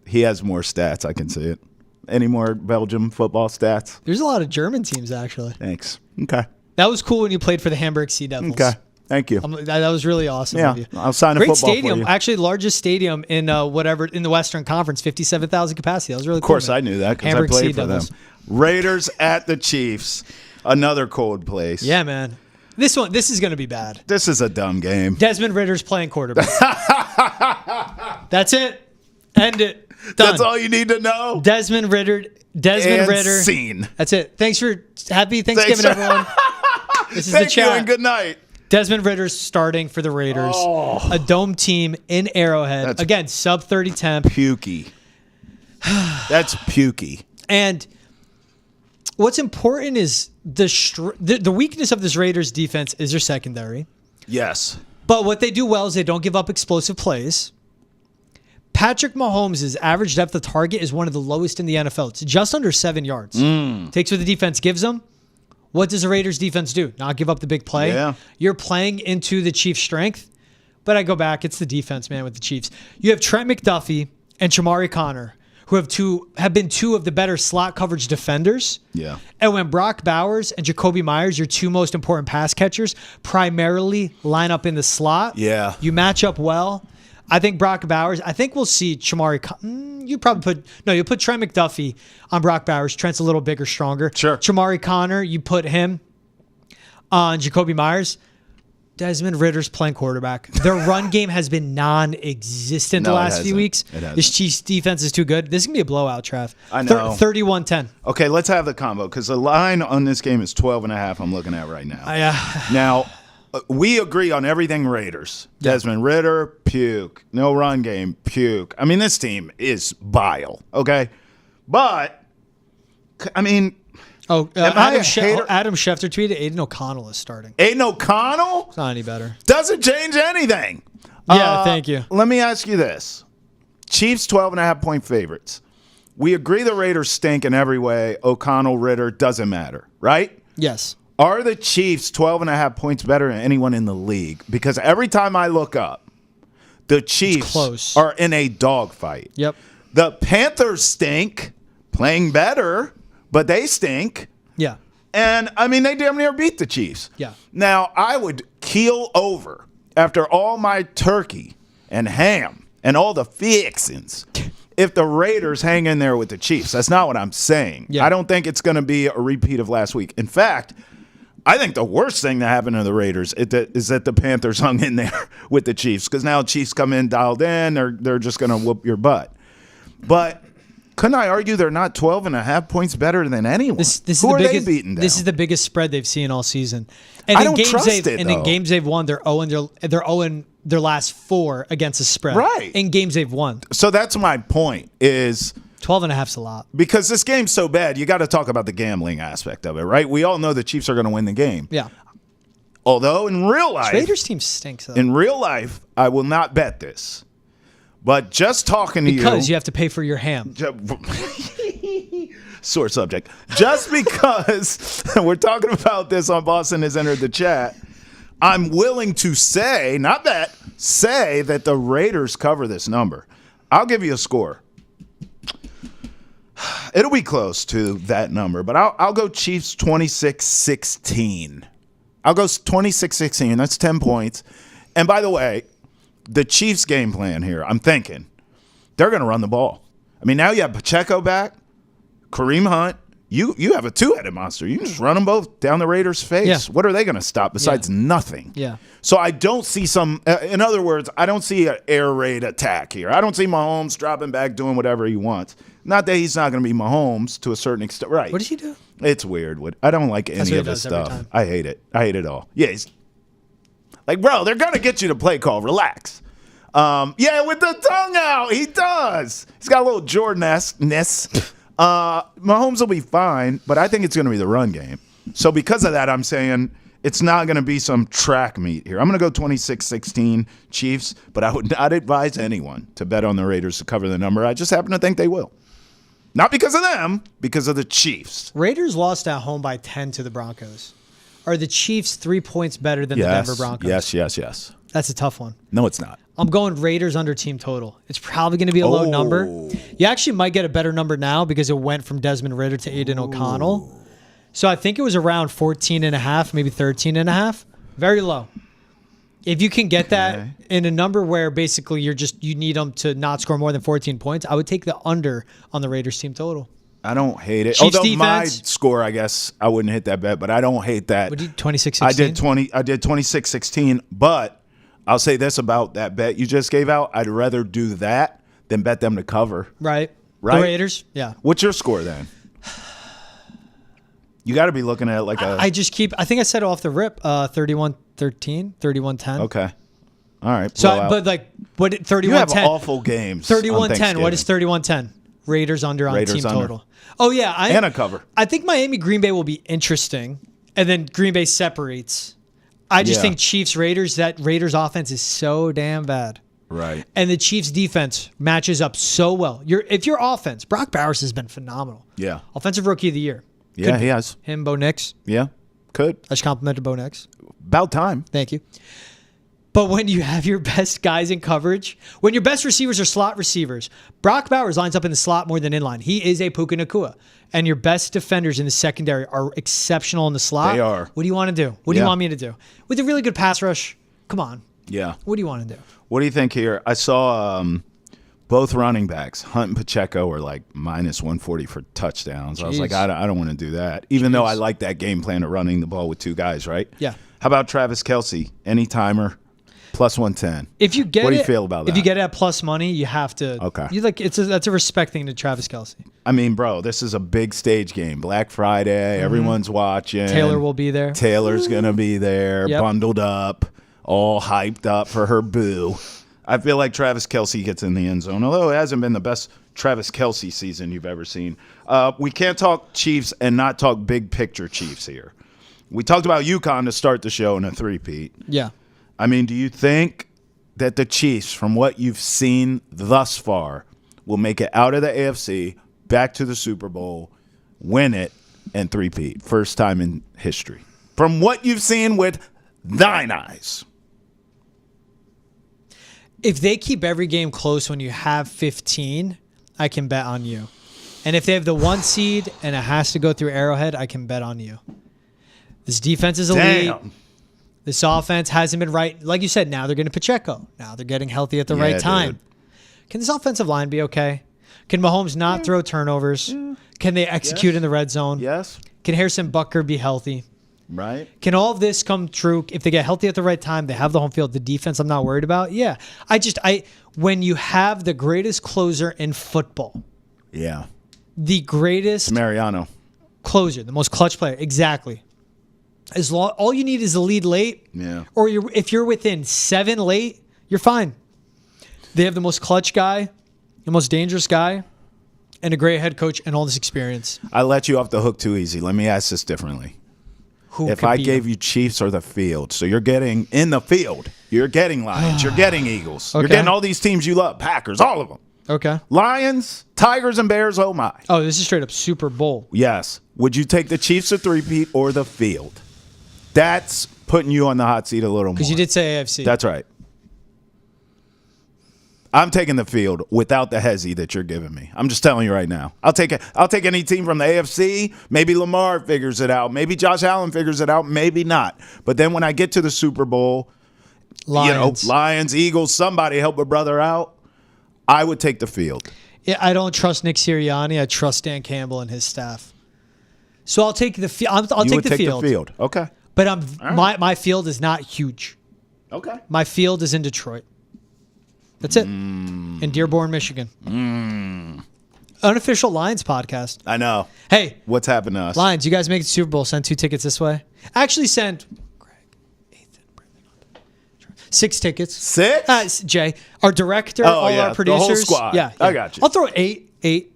He has more stats. I can see it. Any more Belgium football stats? There's a lot of German teams, actually. Thanks. Okay. That was cool when you played for the Hamburg Sea Devils. Okay. Thank you. That was really awesome. Yeah, of you. I'll sign a Great football stadium. for you. Actually, largest stadium in in the Western Conference, 57,000 capacity. That was really cool. Of course, I knew that because I played for them. Raiders at the Chiefs. Another cold place. Yeah, man. This is going to be bad. This is a dumb game. Desmond Ritter's playing quarterback. That's it. End it. Done. That's all you need to know. Desmond Ritter. Scene. That's it. Happy Thanksgiving, everyone. This is the chat. Thank you and good night. Desmond Ritter's starting for the Raiders. A dome team in Arrowhead. That's again, sub 30 temp. Pukey. That's pukey. And what's important is the weakness of this Raiders defense is their secondary. Yes. But what they do well is they don't give up explosive plays. Patrick Mahomes' average depth of target is one of the lowest in the NFL. It's just under 7 yards. Takes what the defense gives them. What does the Raiders defense do? Not give up the big play. Yeah. You're playing into the Chiefs' strength. But I go back, it's the defense, man, with the Chiefs. You have Trent McDuffie and Shamari Connor, who have been two of the better slot coverage defenders. Yeah. And when Brock Bowers and Jacoby Myers, your two most important pass catchers, primarily line up in the slot, you match up well. I think Brock Bowers, I think we'll see you'll put Trent McDuffie on Brock Bowers. Trent's a little bigger, stronger. Sure. Chamari Connor, you put him on Jacoby Myers. Desmond Ritter's playing quarterback. Their run game has been non-existent the last few weeks. This Chiefs defense is too good. This is going to be a blowout, Trav. I know. 31-10. Okay, let's have the combo because the line on this game is 12.5 I'm looking at right now. Now, we agree on everything Raiders. Desmond Ritter, puke. No run game, puke. I mean, this team is vile, okay? But, I mean... Adam Schefter tweeted Aiden O'Connell is starting. Aiden O'Connell? It's not any better. Doesn't change anything. Yeah, thank you. Let me ask you this. Chiefs 12.5-point favorites. We agree the Raiders stink in every way. O'Connell, Ritter, doesn't matter, right? Yes. Are the Chiefs 12.5 points better than anyone in the league? Because every time I look up, the Chiefs are in a dogfight. Yep. The Panthers stink, playing better, but they stink. Yeah. And, I mean, they damn near beat the Chiefs. Yeah. Now, I would keel over after all my turkey and ham and all the fixins if the Raiders hang in there with the Chiefs. That's not what I'm saying. Yeah. I don't think it's going to be a repeat of last week. In fact, I think the worst thing that happened to the Raiders is that the Panthers hung in there with the Chiefs because now Chiefs come in dialed in. They're just going to whoop your butt. But couldn't I argue they're not 12.5 points better than anyone? Who are they beating down? This is the biggest spread they've seen all season. And I don't trust it, though. And in games they've won, they're 0 their last 4 against the spread. Right. In games they've won. So that's my point is 12.5's a lot. because this game's so bad, you got to talk about the gambling aspect of it, right? We all know the Chiefs are going to win the game. Yeah. Although in real life, This Raiders team stinks, though. in real life, I will not bet this. But just talking to because you have to pay for your ham. Sore subject. Just because we're talking about this on Boston has entered the chat, I'm willing to say, not bet, say that the Raiders cover this number. I'll give you a score. It'll be close to that number, but I'll go Chiefs 26-16. I'll go 26-16. That's 10 points. And by the way, the Chiefs' game plan here, I'm thinking, they're going to run the ball. I mean, now you have Pacheco back, Kareem Hunt. You have a two-headed monster. You can just run them both down the Raiders' face. Yeah. What are they going to stop besides nothing? Yeah. So I don't see in other words, I don't see an air raid attack here. I don't see Mahomes dropping back, doing whatever he wants. Not that he's not going to be Mahomes to a certain extent. Right. What does he do? It's weird. I don't like any of his stuff. I hate it. I hate it all. Yeah, he's like, bro, they're going to get you to play call. Relax. Yeah, with the tongue out. He does. He's got a little Jordan-esque-ness. Mahomes will be fine, but I think it's going to be the run game. So because of that, I'm saying it's not going to be some track meet here. I'm going to go 26-16 Chiefs, but I would not advise anyone to bet on the Raiders to cover the number. I just happen to think they will. Not because of them, because of the Chiefs. Raiders lost at home by 10 to the Broncos. Are the Chiefs 3 points better than the Denver Broncos? Yes. That's a tough one. No, it's not. I'm going Raiders under team total. It's probably going to be a low number. You actually might get a better number now because it went from Desmond Ritter to Aiden O'Connell. So I think it was around 14.5, maybe 13.5. Very low. If you can get that in a number where basically you need them to not score more than 14 points, I would take the under on the Raiders team total. I don't hate it. Chiefs Although my defense, score, I guess I wouldn't hit that bet, but I don't hate that. What did you 26-16? I did 26-16, but I'll say this about that bet you just gave out. I'd rather do that than bet them to cover. Right. Right? The Raiders? Yeah. What's your score then? You got to be looking at like a... I think I said off the rip, 31-13, 31-10. Okay. All right. So, but like, what 31-10? You have awful games. 31-10. What is 31-10? Raiders under on team total. Oh, yeah. And a cover. I think Miami-Green Bay will be interesting, and then Green Bay separates. I just think Chiefs-Raiders, that Raiders offense is so damn bad. Right. And the Chiefs defense matches up so well. If your offense, Brock Bowers has been phenomenal. Yeah. Offensive Rookie of the Year. Yeah, he has. Him, Bo Nix. Yeah, could. I just complimented Bo Nix. About time. Thank you. But when you have your best guys in coverage, when your best receivers are slot receivers, Brock Bowers lines up in the slot more than inline. He is a Puka Nacua. And your best defenders in the secondary are exceptional in the slot. They are. What do you want to do? What do you want me to do? With a really good pass rush, come on. Yeah. What do you want to do? What do you think here? I saw both running backs, Hunt and Pacheco, were like minus 140 for touchdowns. Jeez. I was like, I don't want to do that. Even though I like that game plan of running the ball with two guys, right? Yeah. How about Travis Kelce? Any timer? Plus 110. If you get what do you feel about that? If you get it at plus money, you have to. Okay. That's a respect thing to Travis Kelce. I mean, bro, this is a big stage game. Black Friday, everyone's watching. Taylor will be there. Taylor's gonna be there, Yep. bundled up, all hyped up for her boo. I feel like Travis Kelce gets in the end zone, although it hasn't been the best Travis Kelce season you've ever seen. We can't talk Chiefs and not talk big picture Chiefs here. We talked about UConn to start the show in a three-peat. Yeah. I mean, do you think that the Chiefs, from what you've seen thus far, will make it out of the AFC, back to the Super Bowl, win it, and three-peat? First time in history. From what you've seen with thine eyes. If they keep every game close when you have 15, I can bet on you. And if they have the 1 seed and it has to go through Arrowhead, I can bet on you. This defense is elite. Damn. This offense hasn't been right. Like you said, now they're getting Pacheco. Now they're getting healthy at the right time. Dude. Can this offensive line be okay? Can Mahomes not throw turnovers? Can they execute in the red zone? Yes. Can Harrison Butker be healthy? Right. Can all of this come true if they get healthy at the right time? They have the home field. The defense, I'm not worried about. Yeah. When you have the greatest closer in football, Yeah. the greatest Mariano. closer, the most clutch player, exactly. All you need is a lead late, Yeah. or if you're within 7 late, you're fine. They have the most clutch guy, the most dangerous guy, and a great head coach and all this experience. I let you off the hook too easy. Let me ask this differently. If I gave you Chiefs or the field, so you're getting in the field, you're getting Lions, you're getting Eagles, you're getting all these teams you love, Packers, all of them. Okay. Lions, Tigers, and Bears, oh my. Oh, this is straight up Super Bowl. Yes. Would you take the Chiefs or three-peat or the field? That's putting you on the hot seat a little more. Because you did say AFC. That's right. I'm taking the field without the hezzy that you're giving me. I'm just telling you right now. I'll take any team from the AFC. Maybe Lamar figures it out. Maybe Josh Allen figures it out. Maybe not. But then when I get to the Super Bowl, Lions, Eagles, somebody help a brother out, I would take the field. Yeah, I don't trust Nick Sirianni. I trust Dan Campbell and his staff. So I'll take the field. I'll take the field. Okay. But my field is not huge. Okay. My field is in Detroit. That's it. In Dearborn, Michigan. Unofficial Lions podcast. I know. Hey. What's happened to us? Lions, you guys make it to Super Bowl. Send 2 tickets this way. Actually send Greg, Ethan, Brandon, 6 tickets. 6? Jay, our director, all our producers. The whole squad. Yeah. I got you. I'll throw 8.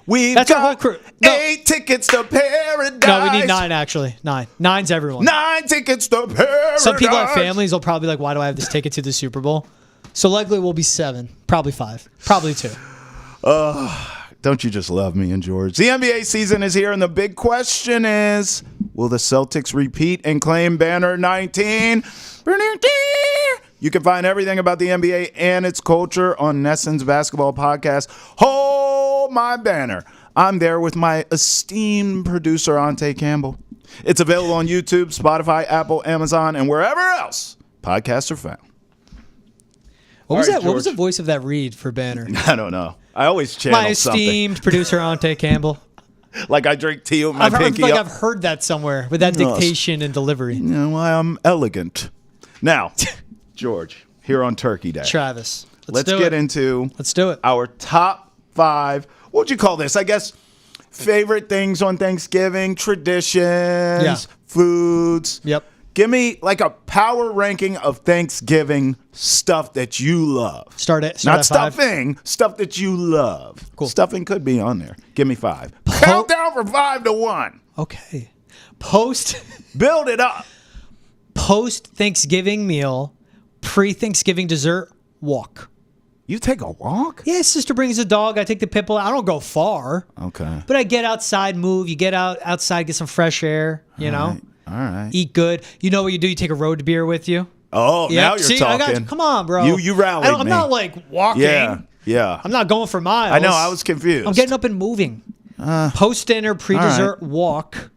That's our whole crew. No. 8 tickets to paradise. No, we need 9 actually. 9. 9's everyone. 9 tickets to paradise. Some people have families. They'll probably be like, why do I have this ticket to the Super Bowl? So likely we'll be 7. Probably 5. Probably 2. Don't you just love me and George? The NBA season is here, and the big question is, will the Celtics repeat and claim banner 19? You can find everything about the NBA and its culture on NESN's basketball podcast, Hold My Banner. I'm there with my esteemed producer, Ante Campbell. It's available on YouTube, Spotify, Apple, Amazon, and wherever else podcasts are found. What was All right, that? What was the George. voice of that read for banner? I don't know. I always channel My esteemed producer Ante Campbell. like I drink tea with my pinky up. I've heard that somewhere with that dictation and delivery. You know, I'm elegant. Now, George, here on Turkey Day. Travis, Let's get into Let's do it. our top 5. What would you call this? I guess favorite things on Thanksgiving, traditions, foods. Yep. Give me like a power ranking of Thanksgiving stuff that you love. Start Not at 5. stuffing, stuff that you love. Cool. Stuffing could be on there. Give me 5. Countdown from 5 to 1. Okay. Build it up. Post Thanksgiving meal, pre-Thanksgiving dessert, walk. You take a walk? Yeah, sister brings a dog. I take the pit bull. I don't go far. Okay. But I get outside, move. You get outside, get some fresh air, you know? All right. Eat good. You know what you do? You take a road beer with you. Oh, now you're See, talking. I got you. Come on, bro. You rallied I'm me. not like walking. Yeah. I'm not going for miles. I know. I was confused. I'm getting up and moving. Post dinner, pre dessert walk.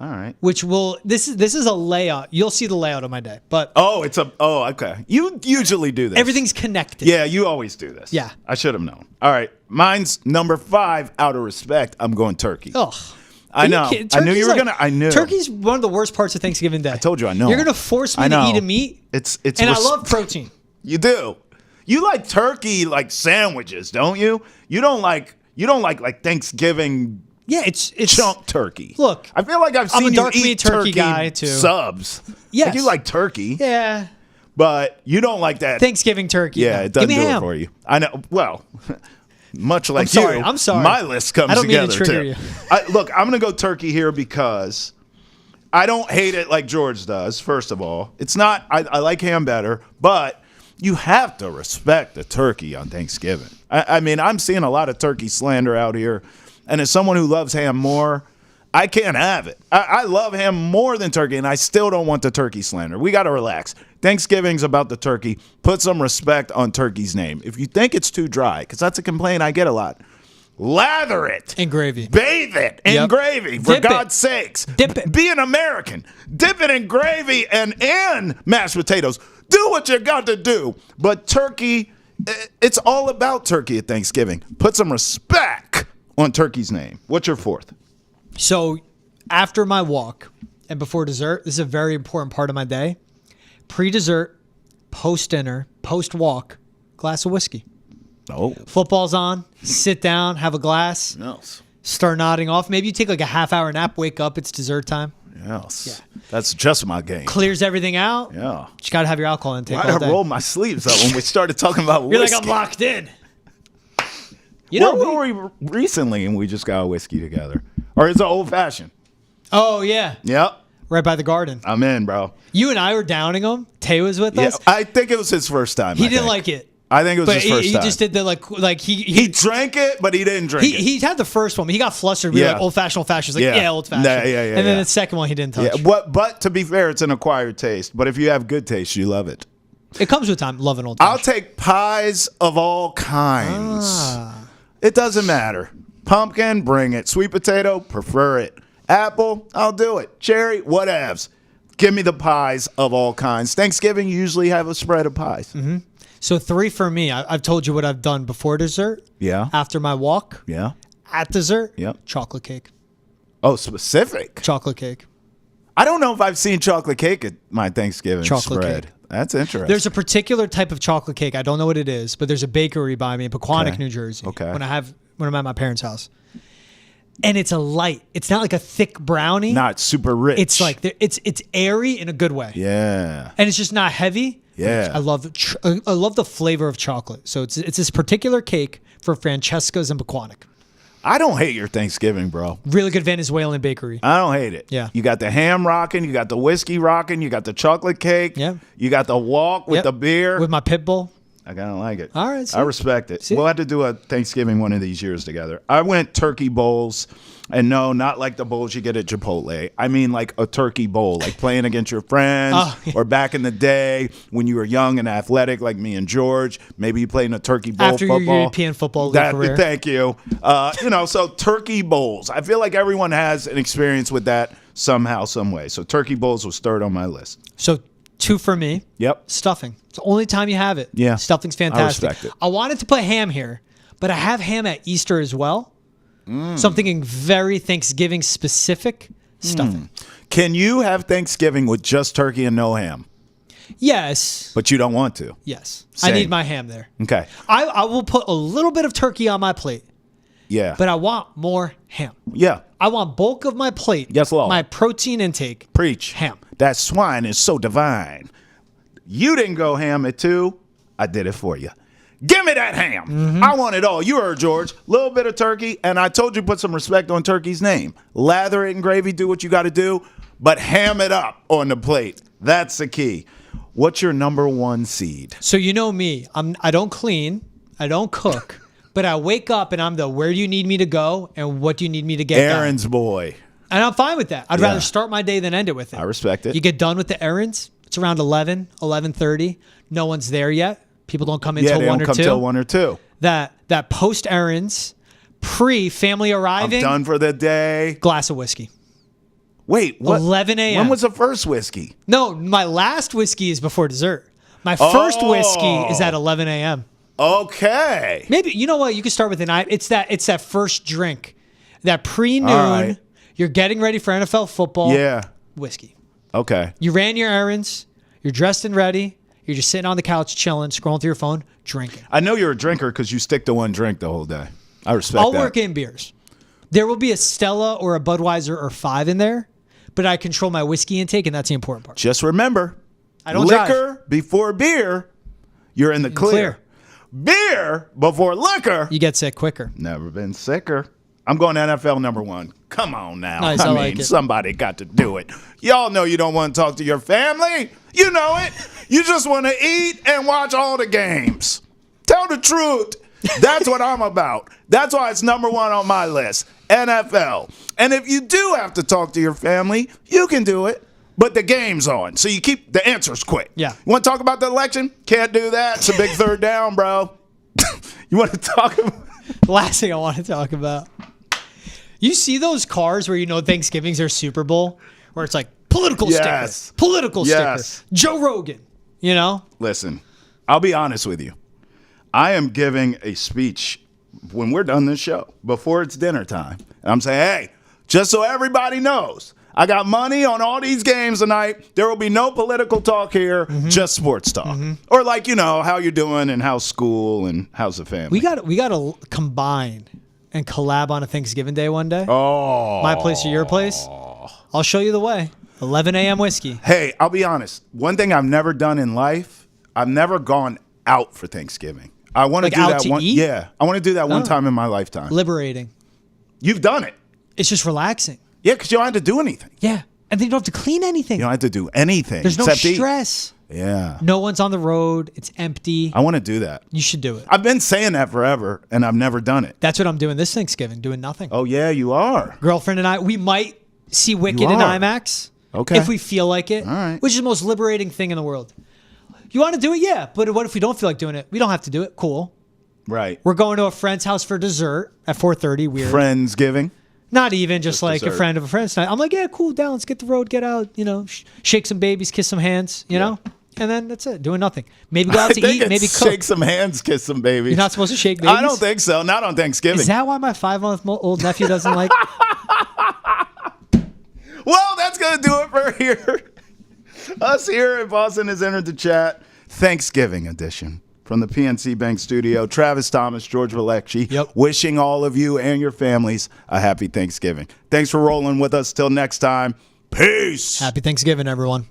All right. Which will this is a layout. You'll see the layout of my day. But okay. You usually do this. Everything's connected. Yeah, you always do this. Yeah. I should have known. All right. Mine's number 5. Out of respect, I'm going turkey. Ugh. I know. I knew you were gonna. I knew. Turkey's one of the worst parts of Thanksgiving Day. I told you I know. You're gonna force me to eat a meat. It's. And I love protein. You do. You like turkey like sandwiches, don't you? You don't like Thanksgiving. Yeah, it's chunk turkey. Look, I feel like I've seen I'm a you dark eat meat turkey guy too. Subs. Yes. Like you like turkey. Yeah. But you don't like that Thanksgiving turkey. Yeah, it doesn't Give me do ham. it for you. I know. Well, much like I'm sorry. My list comes I don't together mean to trigger too. you. Look, I'm going to go turkey here because I don't hate it like George does. First of all, it's not. I like ham better, but you have to respect the turkey on Thanksgiving. I mean, I'm seeing a lot of turkey slander out here, and as someone who loves ham more, I can't have it. I love ham more than turkey, and I still don't want the turkey slander. We got to relax. Thanksgiving's about the turkey. Put some respect on turkey's name. If you think it's too dry, because that's a complaint I get a lot, lather it. In gravy. Bathe it in gravy, for God's sakes. Dip it. Be an American. Dip it in gravy and in mashed potatoes. Do what you got to do. But turkey, it's all about turkey at Thanksgiving. Put some respect on turkey's name. What's your 4th? So after my walk and before dessert, this is a very important part of my day. Pre-dessert, post-dinner, post-walk, glass of whiskey. Oh. Football's on. Sit down, have a glass. Yes. Start nodding off. Maybe you take like a half-hour nap, wake up, it's dessert time. Yes. Yeah. That's just my game. Clears everything out. Yeah. You got to have your alcohol intake all day. I rolled my sleeves up when we started talking about whiskey. You're like, I'm locked in. You know, where were we recently and we just got a whiskey together? Or is it old-fashioned? Oh, yeah. Yep. Right by the garden. I'm in, bro. You and I were downing them. Tay was with us. I think it was his first time. He didn't like it. I think it was his first he time. He just did the he drank it, but he didn't drink it. He had the first one. He got flustered. We were like, old-fashioned. He's like, yeah, old-fashioned. Yeah. And then the second one he didn't touch. Yeah, but to be fair, it's an acquired taste. But if you have good taste, you love it. It comes with time. Love an old-fashioned. I'll take pies of all kinds. It doesn't matter. Pumpkin, bring it. Sweet potato, prefer it. Apple, I'll do it. Cherry, whatevs. Give me the pies of all kinds. Thanksgiving, you usually have a spread of pies. Mm-hmm. So 3 for me. I've told you what I've done before dessert. Yeah. After my walk. Yeah. At dessert. Yep. Chocolate cake. Oh, specific. Chocolate cake. I don't know if I've seen chocolate cake at my Thanksgiving spread. Cake. That's interesting. There's a particular type of chocolate cake. I don't know what it is, but there's a bakery by me in Pequannock, New Jersey. Okay. When I'm at my parents' house. And it's a light. It's not like a thick brownie. Not super rich. It's like it's airy in a good way. Yeah. And it's just not heavy. Yeah. I love the flavor of chocolate. So it's this particular cake for Francesca's in Pequannock. I don't hate your Thanksgiving, bro. Really good Venezuelan bakery. I don't hate it. Yeah. You got the ham rocking. You got the whiskey rocking. You got the chocolate cake. Yeah. You got the walk with the beer. With my pit bull. I kind of like it. All right. See? I respect it. We'll have to do a Thanksgiving one of these years together. I went turkey bowls. And no, not like the bowls you get at Chipotle. I mean like a turkey bowl, like playing against your friends or back in the day when you were young and athletic like me and George. Maybe you played in a turkey bowl After football. your European football league career. Thank you. So turkey bowls. I feel like everyone has an experience with that somehow, some way. So turkey bowls was third on my list. So 2 for me. Yep. Stuffing. It's the only time you have it. Yeah. Stuffing's fantastic. I respect it. I wanted to put ham here, but I have ham at Easter as well. So I'm thinking very Thanksgiving specific stuffing. Can you have Thanksgiving with just turkey and no ham? Yes. But you don't want to? Yes. Same. I need my ham there. Okay. I will put a little bit of turkey on my plate. Yeah. But I want more ham. Yeah. I want bulk of my plate. Yes, Lord. My protein intake. Preach. Ham. That swine is so divine. You didn't go ham at 2. I did it for you. Give me that ham. I want it all. You heard George. Little bit of turkey, and I told you put some respect on turkey's name. Lather it in gravy, do what you got to do, but ham it up on the plate. That's the key. What's your number 1 seed? So you know me. I don't clean. I don't cook. But I wake up and I'm where do you need me to go and what do you need me to get Errands done? boy. And I'm fine with that. I'd rather start my day than end it with it. I respect it. You get done with the errands, It's around 11, 11:30. No one's there yet. People don't come in till they 1 don't or come 2. till 1 or 2. That post errands, pre-family arriving, I'm done for the day. glass of whiskey. Wait, what? 11 a.m. When was the first whiskey? No, my last whiskey is before dessert. My first whiskey is at 11 a.m. Okay. Maybe, you know what? You can start with it's that first drink. That pre-noon, right. You're getting ready for NFL football. Yeah. Whiskey. Okay. You ran your errands. You're dressed and ready. You're just sitting on the couch chilling, scrolling through your phone, drinking. I know you're a drinker because you stick to one drink the whole day. I respect that. I'll work in beers. There will be a Stella or a Budweiser or 5 in there, but I control my whiskey intake, and that's the important part. Just remember, I don't liquor drive. before beer, you're in the clear. Beer before liquor, You get sick quicker. never been sicker. I'm going NFL number 1. Come on now. Nice, I like it. Somebody got to do it. Y'all know you don't want to talk to your family. You know it. You just want to eat and watch all the games. Tell the truth. That's what I'm about. That's why it's number 1 on my list, NFL. And if you do have to talk to your family, you can do it. But the game's on, so you keep the answers quick. Yeah. You want to talk about the election? Can't do that. It's a big third down, bro. You want to talk about... The last thing I want to talk about. You see those cars where Thanksgiving's their Super Bowl, where it's like political Yes. sticker, political Yes. sticker, Joe Rogan. Listen, I'll be honest with you. I am giving a speech when we're done this show, before it's dinner time. And I'm saying, hey, just so everybody knows, I got money on all these games tonight. There will be no political talk here, just sports talk. Or like, how you're doing and how's school and how's the family. We got to combine and collab on a Thanksgiving Day one day. Oh. My place or your place. I'll show you the way. 11 a.m. whiskey. Hey, I'll be honest. One thing I've never done in life, I've never gone out for Thanksgiving. I want to Like do out that to one. eat? Yeah, I want to do that one time in my lifetime. Liberating. You've done it. It's just relaxing. Yeah, because you don't have to do anything. Yeah. And then you don't have to clean anything. You don't have to do anything. There's no except eat. stress. Yeah. No one's on the road. It's empty. I want to do that. You should do it. I've been saying that forever, and I've never done it. That's what I'm doing this Thanksgiving, doing nothing. Oh, yeah, you are. Girlfriend and I, we might see Wicked in are. IMAX. Okay. If we feel like it. All right. Which is the most liberating thing in the world. You want to do it? Yeah. But what if we don't feel like doing it? We don't have to do it. Cool. Right. We're going to a friend's house for dessert at 4:30. Weird. Friendsgiving. Not even just like dessert. a friend of a friend's night. I'm like, yeah, cool, down. Let's get the road, get out, shake some babies, kiss some hands, you know? And then that's it, doing nothing. Maybe go out to eat, maybe cook. Shake some hands, kiss some babies. You're not supposed to shake babies? I don't think so. Not on Thanksgiving. Is that why my 5-month-old nephew doesn't like? Well, that's going to do it for here. Us here at Boston has entered the chat. Thanksgiving edition. From the PNC Bank studio, Travis Thomas, George Valecki, wishing all of you and your families a happy Thanksgiving. Thanks for rolling with us. Till next time, peace. Happy Thanksgiving, everyone.